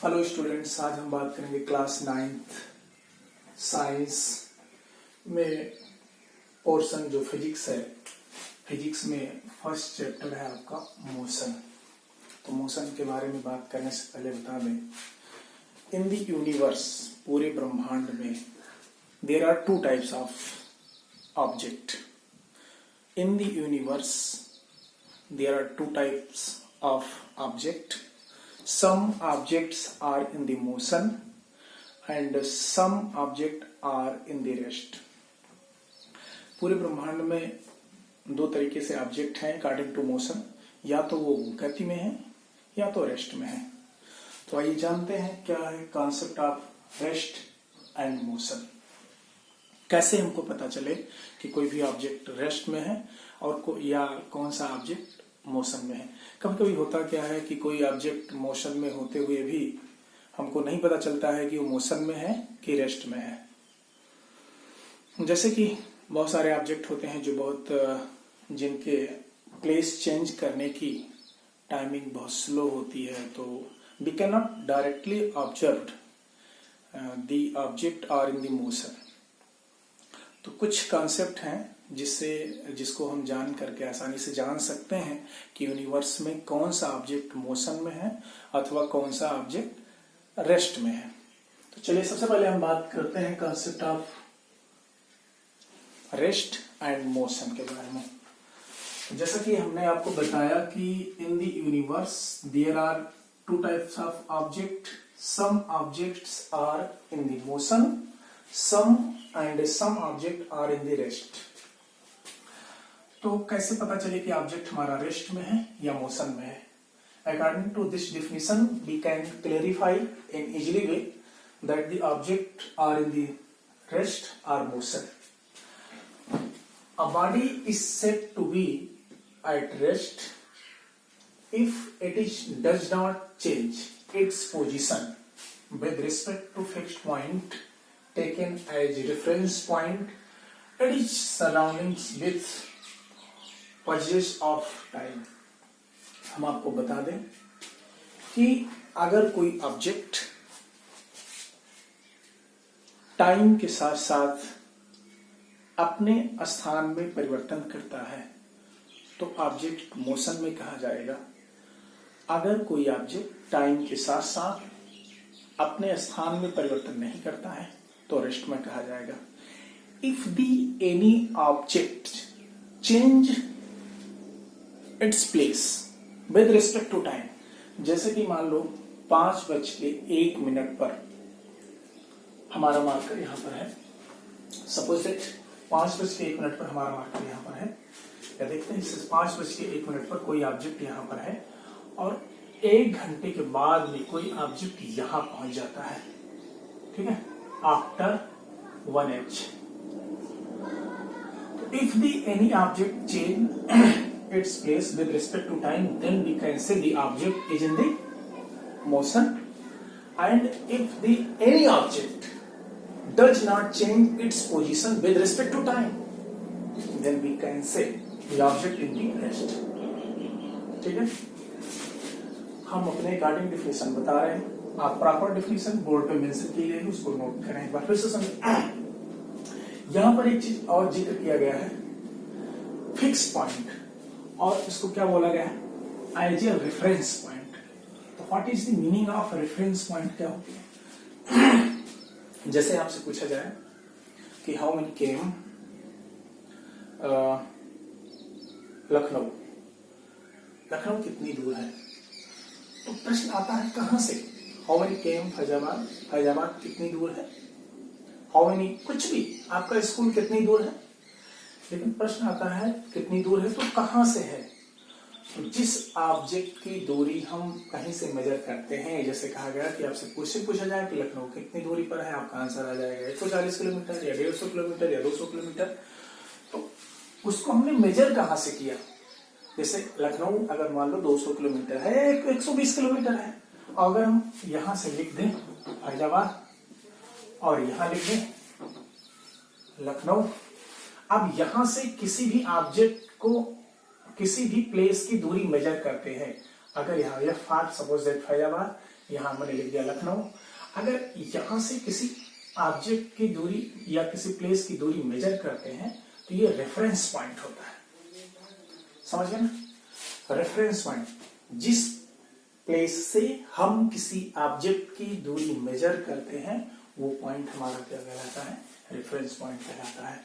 Hello students, आज हम बात करेंगे क्लास 9th साइंस में पोर्शन जो फिजिक्स है। फिजिक्स में फर्स्ट चैप्टर है आपका मोशन। तो मोशन के बारे में बात करने से पहले बता दें, इन द यूनिवर्स, पूरे ब्रह्मांड में there are two types of object. In the universe there are two types of object. Some objects are in the motion and some objects are in the rest. पूरे ब्रह्मांड में दो तरीके से ऑब्जेक्ट हैं अकॉर्डिंग टू मोशन, या तो वो गति में है या तो रेस्ट में है। तो आइए जानते हैं क्या है concept of rest and motion. कैसे हमको पता चले कि कोई भी ऑब्जेक्ट रेस्ट में है और या कौन सा ऑब्जेक्ट मोशन में है। कभी कभी होता क्या है कि कोई ऑब्जेक्ट मोशन में होते हुए भी हमको नहीं पता चलता है कि वो मोशन में है कि रेस्ट में है। जैसे कि बहुत सारे ऑब्जेक्ट होते हैं जो जिनके प्लेस चेंज करने की टाइमिंग बहुत स्लो होती है, तो we can not directly observe the object are in the motion. तो कुछ कॉन्सेप्ट हैं जिसको हम जान करके आसानी से जान सकते हैं कि यूनिवर्स में कौन सा ऑब्जेक्ट मोशन में है अथवा कौन सा ऑब्जेक्ट रेस्ट में है। तो चलिए सबसे पहले हम बात करते हैं concept of rest and motion के बारे में। जैसा कि हमने आपको बताया कि in the universe there are two types of object. Some objects are in the motion, some object are in the rest. तो कैसे पता चले कि ऑब्जेक्ट हमारा रेस्ट में है या मोशन में है? According to this definition, we can clarify in easily way that the object are in the rest or motion. A body is said to be at rest if it does not change its position with respect to fixed point taken as reference point at its surroundings with passage of time. हम आपको बता दें कि अगर कोई object time के साथ साथ अपने स्थान में परिवर्तन करता है तो ऑब्जेक्ट मोशन में कहा जाएगा। अगर कोई ऑब्जेक्ट टाइम के साथ साथ अपने स्थान में परिवर्तन नहीं करता है तो रेस्ट में कहा जाएगा। If the any object change its place with respect to time, जैसे कि मान लो 5:01 पर हमारा मार्कर यहां पर है। सपोज दैट 5:01 पर हमारा मार्कर यहां पर है, या देखते हैं इस 5:01 पर कोई ऑब्जेक्ट यहां पर है और 1 घंटे के बाद भी कोई ऑब्जेक्ट यहां पहुंच जाता है, ठीक है, after 1h. If any object change its place with respect to time, then we can say the object is in the motion. And if any object does not change its position with respect to time, then we can say the object in the rest. ठीक है, हम अपने according definition बता रहे हैं। आप proper definition board पे mention की गई, उसको नोट करें एक बार फिर से समझें। यहां पर एक चीज और जिक्र किया गया है, फिक्स पॉइंट, और इसको क्या बोला गया है, एज ए रेफरेंस पॉइंट। तो what is the meaning of reference point, क्या होती है? जैसे आपसे पूछा जाए कि हाउ मेनी केम लखनऊ कितनी दूर है, तो प्रश्न आता है कहां से। हाउ मेनी केम फैजाबाद कितनी दूर है, हाउ मेनी कुछ भी, आपका स्कूल कितनी दूर है, लेकिन प्रश्न आता है कितनी दूर है तो कहां से है। तो जिस ऑब्जेक्ट की दूरी हम कहीं से मेजर करते हैं, जैसे कहा गया कि आपसे पूछा जाए कि लखनऊ कितनी दूरी पर है, आपका आंसर आ जाएगा 140 किलोमीटर या 150 किलोमीटर या 200 किलोमीटर। तो उसको हमने मेजर कहां से किया। जैसे लखनऊ अगर मान लो 200 किलोमीटर है, 120 किलोमीटर है, अगर हम यहां से लिख दें फैजाबाद और यहां लिख दें लखनऊ, अब यहां से किसी भी ऑब्जेक्ट को किसी भी प्लेस की दूरी मेजर करते हैं। अगर यहाँ सपोज दैट फैजाबाद, यहां मैंने लिख दिया लखनऊ। अगर यहां से किसी ऑब्जेक्ट की दूरी या किसी प्लेस की दूरी मेजर करते हैं तो ये रेफरेंस पॉइंट होता है, समझ गए ना। रेफरेंस पॉइंट, जिस प्लेस से हम किसी ऑब्जेक्ट की दूरी मेजर करते हैं वो पॉइंट हमारा क्या कहलाता है, रेफरेंस पॉइंट कहलाता है।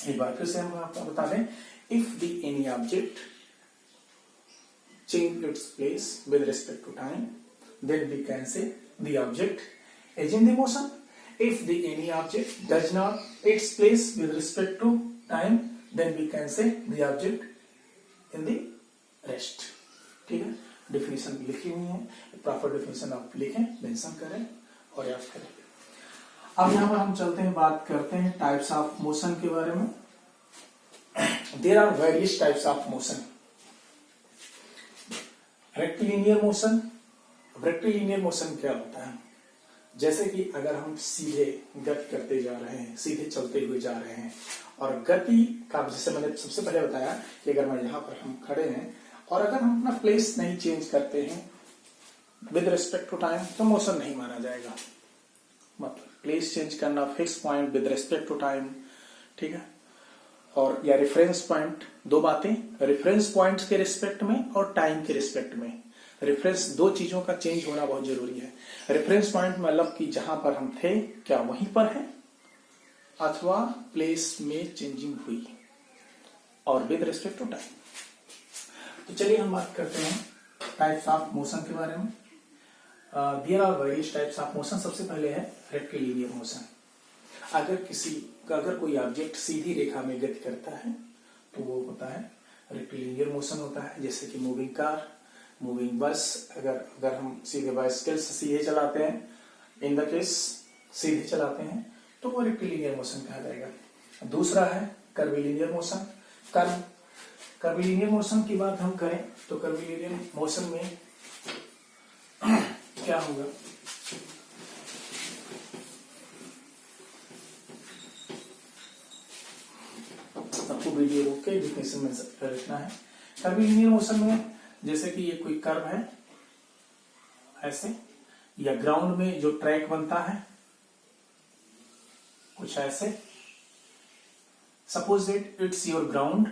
एक बार फिर से हम आपको बता दें, if the any object change its place with respect to time, then we can say the object is in the motion. If the any object does not its place with respect to time, then we can say the object in the rest. ठीक है, definition लिखी हुई है, proper definition आप लिखें, mention करें और याद करें। अब यहां पर हम चलते हैं, बात करते हैं टाइप्स ऑफ मोशन के बारे में। There are various types of motion. Rectilinear motion, rectilinear motion क्या होता है, जैसे कि अगर हम सीधे गति करते जा रहे हैं, सीधे चलते हुए जा रहे हैं, और गति का जैसे मैंने सबसे पहले बताया कि अगर मैं यहाँ पर हम खड़े हैं और अगर हम अपना प्लेस नहीं चेंज करते हैं विद रिस्पेक्ट टू टाइम तो मोशन नहीं माना जाएगा। मतलब प्लेस चेंज करना, fix point with respect to time, ठीक है, और या रेफरेंस पॉइंट, दो बातें, रेफरेंस पॉइंट के रिस्पेक्ट में और टाइम के रिस्पेक्ट में। रेफरेंस, दो चीजों का चेंज होना बहुत जरूरी है। रेफरेंस पॉइंट मतलब कि जहां पर हम थे क्या वहीं पर है अथवा प्लेस में चेंजिंग हुई, और विद रिस्पेक्ट टू टाइम। तो चलिए हम बात करते हैं टाइप्स ऑफ मोशन के बारे में। There are various types of motion. सबसे पहले है रेक्टिलिनियर मोशन। अगर कोई ऑब्जेक्ट सीधी रेखा में गति करता है तो वो होता है रेक्टिलिनियर मोशन होता है। जैसे कि मूविंग कार, मूविंग बस, अगर हम सीधे बाइसिकल से सीधे चलाते हैं, इन द केस सीधे चलाते हैं तो वो रेक्टिलिनियर मोशन कहा जाएगा। दूसरा है कर्विलिनियर मोशन। कर्विलिनियर मोशन की बात हम करें तो कर्विलिनियर मोशन में क्या होगा, आपको वीडियो रोक के डिफिनेशन में रखना है। कर्विलिनियर मोशन में जैसे कि ये कोई कर्व है ऐसे, या ग्राउंड में जो ट्रैक बनता है कुछ ऐसे। Suppose that it's your ground.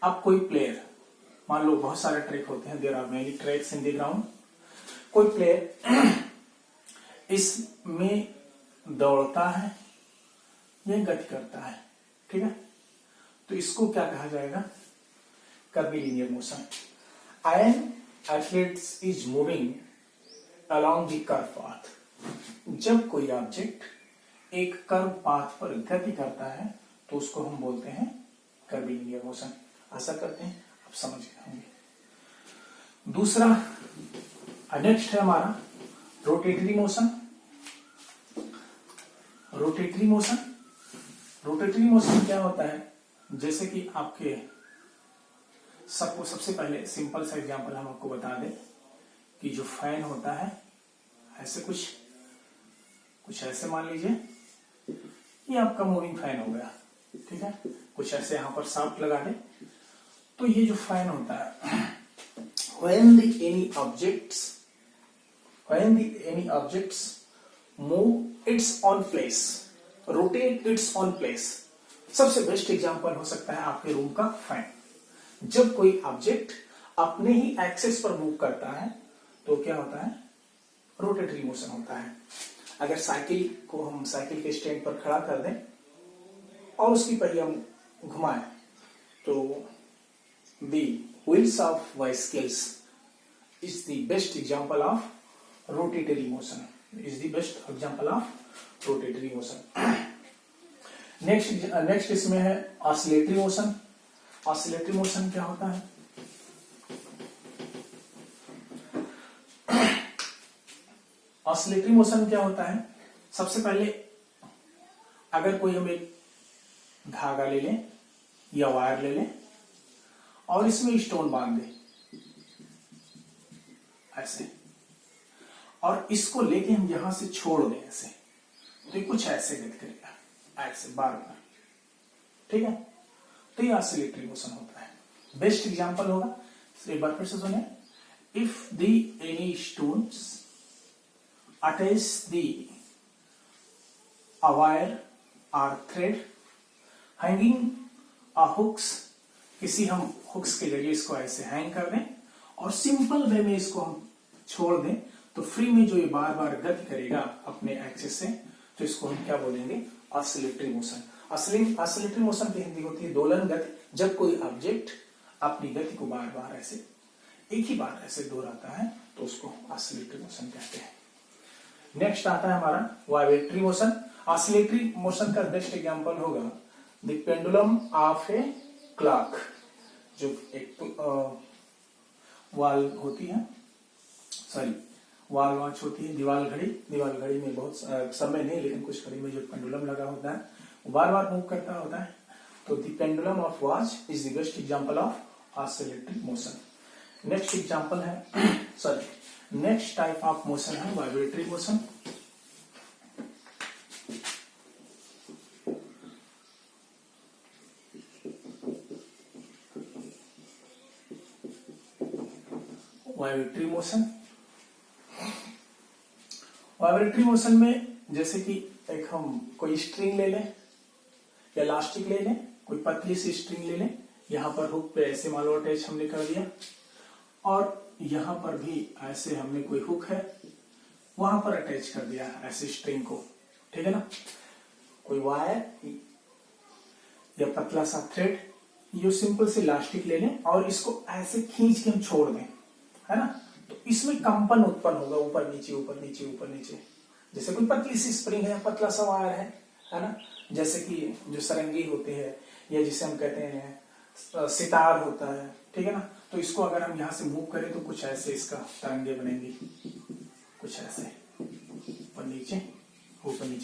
अब कोई प्लेयर, मान लो बहुत सारे ट्रैक होते हैं, there are many tracks in the ground. कोई प्लेयर इसमें दौड़ता है या गति करता है, ठीक है, तो इसको क्या कहा जाएगा, curvilinear motion. N athletes is moving along the curve path. जब कोई ऑब्जेक्ट एक कर्व पाथ पर गति करता है तो उसको हम बोलते हैं कर्विलिनियर मोशन। आशा करते हैं आप समझ गए होंगे। दूसरा नेक्स्ट है हमारा rotatory motion. Rotatory motion, rotatory motion क्या होता है, जैसे कि आपके सबको सबसे पहले सिंपल सा एग्जांपल हम आपको बता दें कि जो फैन होता है ऐसे कुछ ऐसे मान लीजिए ये आपका मूविंग फैन हो गया, ठीक है, कुछ ऐसे यहां पर शाफ्ट लगा दें तो ये जो फैन होता है when any objects move its own place, rotate its own place। सबसे बेस्ट एग्जांपल हो सकता है आपके रूम का फैन। जब कोई ऑब्जेक्ट अपने ही एक्सेस पर मूव करता है तो क्या होता है, रोटेटरी मोशन होता है। अगर साइकिल को हम साइकिल के स्टैंड पर खड़ा कर दें और उसकी पहिया घुमाएं तो the wheels of bicycles is the best example of rotatory motion, is the best example of rotatory motion। Next इसमें है ऑसिलेटरी मोशन। ऑसिलेटरी मोशन क्या होता है, ऑसिलेटरी मोशन क्या होता है, सबसे पहले अगर कोई हम एक धागा ले लें या वायर ले लें और इसमें स्टोन बांध दें ऐसे, और इसको लेके हम यहां से छोड़ दें ऐसे, तो ये कुछ ऐसे गति करेगा ऐसे बार बार, ठीक है, तो ये ऑसिलेटरी मोशन होता है। बेस्ट एग्जांपल होगा एक बार फिर से सुने, if the any stones attach the a wire or thread hanging a hooks, किसी हम हुक्स के जरिए इसको ऐसे हैंग कर दें और सिंपल वे में इसको हम छोड़ दें तो फ्री में जो ये बार बार गति करेगा अपने एक्सिस से, तो इसको हम क्या बोलेंगे, ऑसिलेटरी मोशन। ऑसिलेटरी मोशन की हिंदी होती है दोलन गति। जब कोई ऑब्जेक्ट अपनी गति को बार बार ऐसे एक ही बार ऐसे दोहराता है तो उसको ऑसिलेटरी मोशन कहते हैं। नेक्स्ट आता है हमारा वाइब्रेटरी मोशन। ऑसिलेटरी मोशन का बेस्ट एग्जांपल होगा the pendulum of a clock, जो एक वॉल होती है, सॉरी वॉल वॉच होती है, दीवार घड़ी में बहुत समय नहीं लेकिन कुछ घड़ी में जो पेंडुलम लगा होता है वो बार बार मूव करता होता है, तो the pendulum of watch is the best example of oscillatory motion. Next example है sorry next type of motion है वाइब्रेटरी मोशन। वाइब्रेटरी मोशन में जैसे कि एक हम कोई स्ट्रिंग ले लें या इलास्टिक ले लें, कोई पतली सी स्ट्रिंग ले लें, यहां पर हुक पे ऐसे मान लो अटैच हमने कर दिया और यहां पर भी ऐसे हमने कोई हुक है वहां पर अटैच कर दिया ऐसे स्ट्रिंग को, ठीक है ना। कोई वायर या पतला सा थ्रेड, ये सिंपल से इलास्टिक ले लें और इसको ऐसे खींच के हम छोड़ दें, है ना, तो इसमें कंपन उत्पन्न होगा ऊपर नीचे ऊपर नीचे ऊपर नीचे। जैसे कोई पतली सी स्प्रिंग है, पतला सा वायर है ना, जैसे कि जो सरंगी होते हैं या जिसे हम कहते हैं सितार होता है, ठीक है ना, तो इसको अगर हम यहाँ से मूव करें तो कुछ ऐसे इसका तरंगे बनेंगी, कुछ ऐसे ऊपर नीचे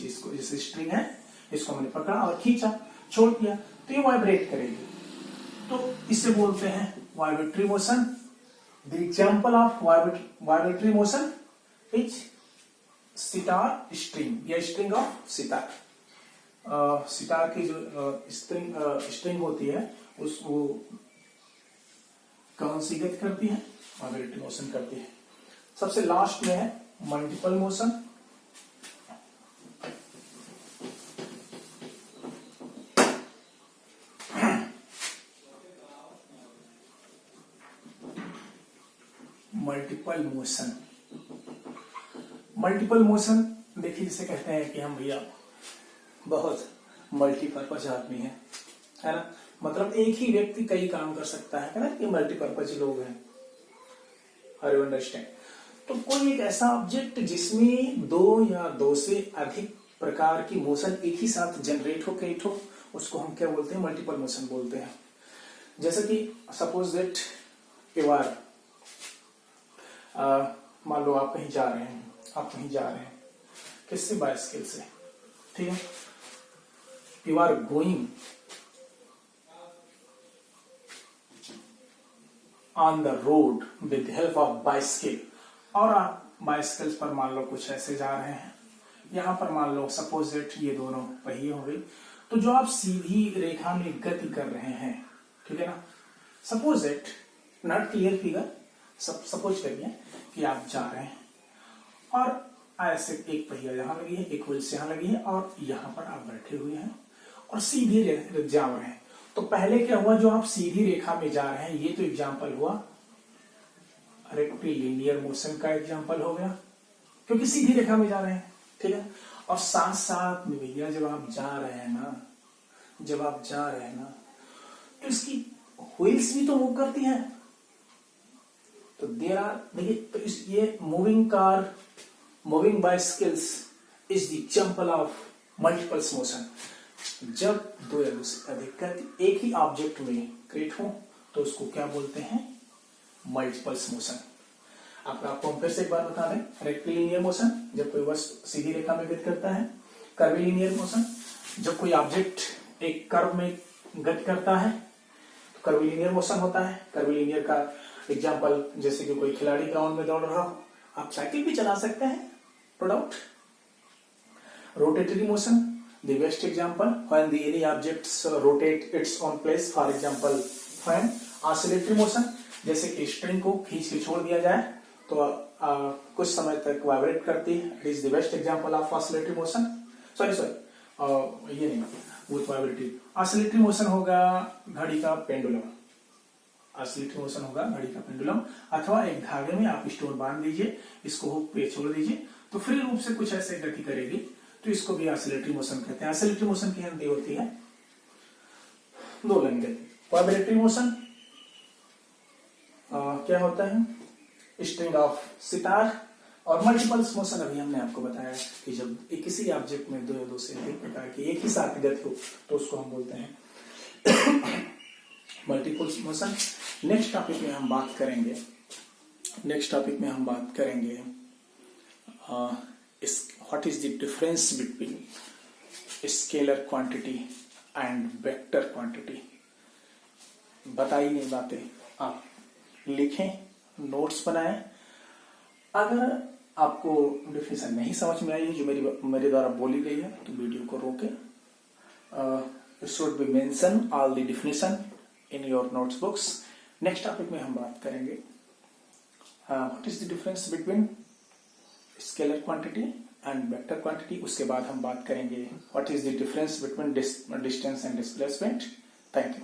इसको, जैसे स्ट्रिंग है इसको हमने पकड़ा और खींचा छोड़ दिया तो ये वाइब्रेट करेगी, तो इसे बोलते हैं vibratory motion. The example of vibratory motion is sitar string या स्ट्रिंग ऑफ सितार। सितार की जो स्ट्रिंग होती है उसको कौन सी गति करती है, वाइब्रेटरी मोशन करती है। सबसे लास्ट में है मल्टीपल मोशन। मल्टीपल मोशन देखिए जिसे कहते हैं कि हम भैया बहुत मल्टीपर्पज आदमी है ना, मतलब एक ही व्यक्ति कई काम कर सकता है ना, कि मल्टीपर्पज लोग हैं, आर यू अंडरस्टैंड। तो कोई एक ऐसा ऑब्जेक्ट जिसमें दो या दो से अधिक प्रकार की मोशन एक ही साथ जनरेट हो, क्रिएट हो, उसको हम क्या बोलते हैं, मल्टीपल मोशन बोलते हैं। जैसे कि सपोज दैट यू आर, मान लो आप कहीं जा रहे हैं, किससे, बाइसिकल से, ठीक है, you are going on the road with help of bicycle, और आप बाइसिकल पर मान लो कुछ ऐसे जा रहे हैं, यहां पर मान लो सपोज दैट ये दोनों पहिए हो गई, तो जो आप सीधी रेखा में गति कर रहे हैं, ठीक है ना, suppose that not clear figure, suppose करिए कि आप जा रहे हैं और ऐसे एक पहिया यहां लगी है, एक व्हील्स यहां लगी है और यहां पर आप बैठे हुए हैं और सीधी जा रहे हैं। तो पहले क्या हुआ, जो आप सीधी रेखा में जा रहे हैं ये तो एग्जांपल हुआ रेक्टिलिनियर मोशन का एग्जांपल हो गया, क्योंकि सीधी रेखा में जा रहे हैं, ठीक है। और साथ साथ में भैया जब आप जा रहे हैं ना, तो इसकी व्हील्स भी तो मूव करती हैं, तो देयर आर, देखिए तो ये moving car, moving bicycles is the example of multiples motion. जब दो या दो से अधिक गति एक ही ऑब्जेक्ट में क्रिएट हो तो उसको क्या बोलते हैं, मल्टीपल्स मोशन। आपको हम फिर से एक बार बता दें, रेक्टिलिनियर मोशन जब कोई वस्तु सीधी रेखा में गति करता है, कर्विलिनियर मोशन जब कोई ऑब्जेक्ट एक कर्व में गति करता है तो कर्विलिनियर मोशन होता है। कर्विलिनियर का एग्जांपल जैसे कि कोई खिलाड़ी ग्राउंड में दौड़ रहा हो, आप साइकिल भी चला सकते हैं, no doubt. Rotatory motion the best example when the any objects rotate its own place, for example fan. Oscillatory motion जैसे कि स्ट्रिंग को खींच के छोड़ दिया जाए तो कुछ समय तक वाइब्रेट करती है। It is the best example of oscillatory motion. Sorry ये नहीं, विथ वाइब्रेटिव। ऑसिलेटरी मोशन होगा घड़ी का पेंडुलम, ऑसिलेटरी मोशन होगा घड़ी का पेंडुलम, अथवा एक धागे में आप स्टोन बांध दीजिए, इसको हुक पे छोड़ दीजिए तो फ्री रूप से कुछ ऐसे गति करेगी, तो इसको भी ऑसिलेटरी मोशन कहते हैं। ऑसिलेटरी मोशन की गति होती है दोलन गति। वाइब्रेटरी मोशन क्या होता है, स्ट्रिंग ऑफ सितार। और मल्टीपल्स मोशन अभी हमने आपको बताया कि जब एक किसी ऑब्जेक्ट में दो या दो से अधिक प्रकार की एक ही साथ गति हो तो उसको हम बोलते हैं मल्टीपल्स मोशन। नेक्स्ट टॉपिक में हम बात करेंगे what is the difference between scalar quantity and vector quantity. बताई नहीं बातें आप लिखें, नोट्स बनाएं। अगर आपको डिफिनेशन नहीं समझ में आई है जो मेरे द्वारा बोली गई है तो वीडियो को रोके। It should be mention all the definition in your notes books. Next topic में हम बात करेंगे what is the difference between scalar quantity and vector quantity. उसके बाद हम बात करेंगे what is the difference between distance and displacement. Thank you.